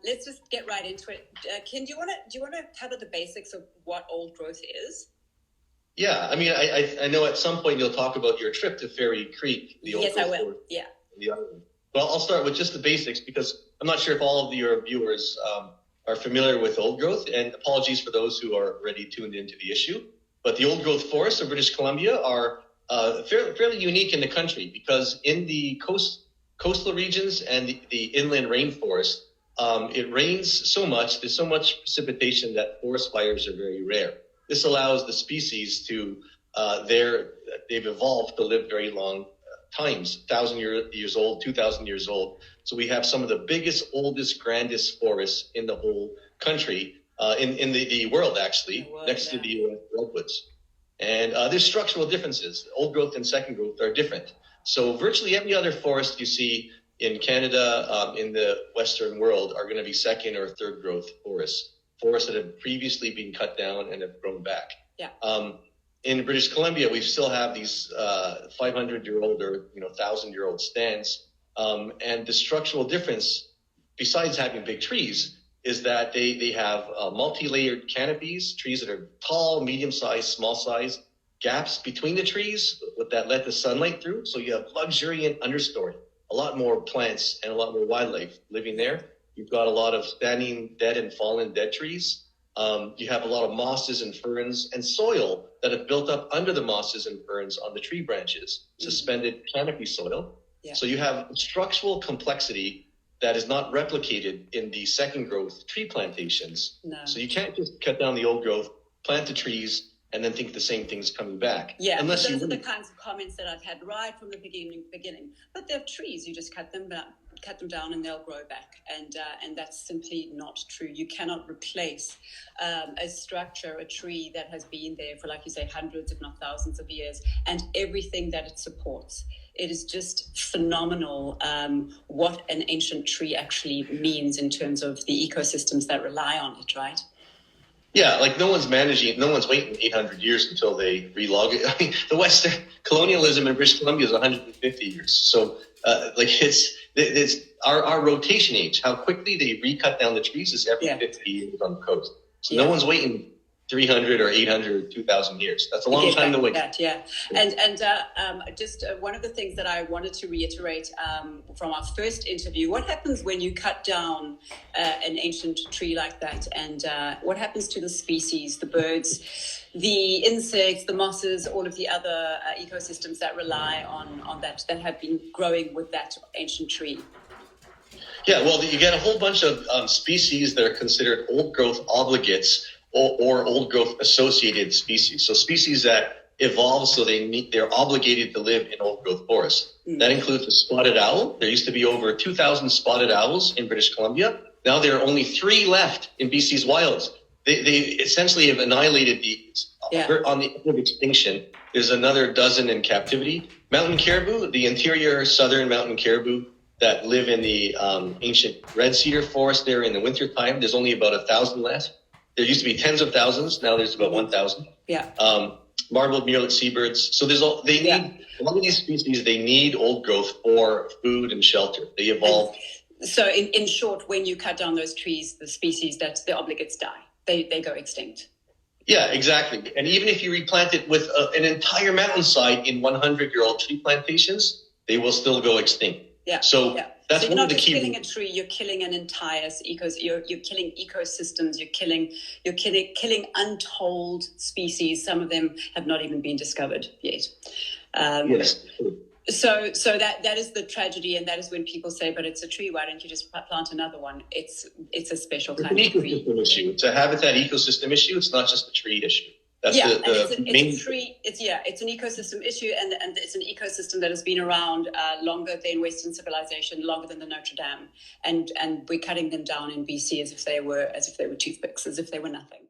Let's just get right into it. Ken, do you want to cover the basics of what old growth is? Yeah, I mean, I know at some point you'll talk about your trip to Fairy Creek. Yes, I will. Yeah. The island. Well, I'll start with just the basics because I'm not sure if all of your viewers are familiar with old growth, and apologies for those who are already tuned into the issue. But the old growth forests of British Columbia are fairly unique in the country because in the coastal regions and the inland rainforest, it rains so much, there's so much precipitation that forest fires are very rare. This allows the species to, they've evolved to live very long times, 1,000 years old, 2,000 years old. So we have some of the biggest, oldest, grandest forests in the whole country, in the world, actually, next to the redwoods. And there's structural differences. Old growth and second growth are different. So virtually every other forest you see in Canada, in the Western world, are going to be second or third growth forests that have previously been cut down and have grown back. Yeah. In British Columbia, we still have these 500-year-old or 1,000-year-old stands. And the structural difference, besides having big trees, is that they have multi-layered canopies, trees that are tall, medium-sized, small-sized, gaps between the trees that let the sunlight through. So you have luxuriant understory, a lot more plants and a lot more wildlife living there. You've got a lot of standing dead and fallen dead trees. You have a lot of mosses and ferns and soil that have built up under the mosses and ferns on the tree branches, suspended canopy soil. Yeah. So you have structural complexity that is not replicated in the second growth tree plantations. No. So you can't just cut down the old growth, plant the trees, and then think the same thing's coming back. Yeah, those are the kinds of comments that I've had right from the beginning. But they're trees, you just cut them down and they'll grow back. And that's simply not true. You cannot replace a structure, a tree that has been there for, like you say, hundreds, if not thousands of years, and everything that it supports. It is just phenomenal what an ancient tree actually means in terms of the ecosystems that rely on it, right? Yeah, like no one's waiting 800 years until they relog it. I mean, the Western colonialism in British Columbia is 150 years. So, it's our rotation age. How quickly they recut down the trees is every 50 years on the coast. So no one's waiting 300 or 800 or 2,000 years. That's a long time to wait. Just one of the things that I wanted to reiterate from our first interview, what happens when you cut down an ancient tree like that, and what happens to the species, the birds, the insects, the mosses, all of the other ecosystems that rely on that have been growing with that ancient tree? Yeah, well, you get a whole bunch of species that are considered old growth obligates, or old growth associated species. So species that evolve so they're obligated to live in old growth forests. Mm-hmm. That includes the spotted owl. There used to be over 2,000 spotted owls in British Columbia. Now there are only 3 left in BC's wilds. They essentially have annihilated these on the edge of extinction. There's another dozen in captivity. Mountain caribou, the interior southern mountain caribou that live in the ancient red cedar forest there in the wintertime, there's only about 1,000 left. There used to be tens of thousands. Now there's about 1,000. Yeah. Marbled murrelet seabirds. So need a lot of these species. They need old growth for food and shelter. They evolve. So in short, when you cut down those trees, the species the obligates die. They go extinct. Yeah, exactly. And even if you replant it with an entire mountainside in 100-year-old tree plantations, they will still go extinct. Yeah. So. Yeah. That's you're not just killing a tree; you're killing an entire you're killing ecosystems. You're killing untold species. Some of them have not even been discovered yet. Yes. So that is the tragedy, and that is when people say, "But it's a tree. Why don't you just plant another one?" It's a special kind of tree. Issue. It's a habitat ecosystem issue. It's not just a tree issue. That's it's a tree. It's an ecosystem issue, and it's an ecosystem that has been around longer than Western civilization, longer than the Notre Dame, and we're cutting them down in BC as if they were toothpicks, as if they were nothing.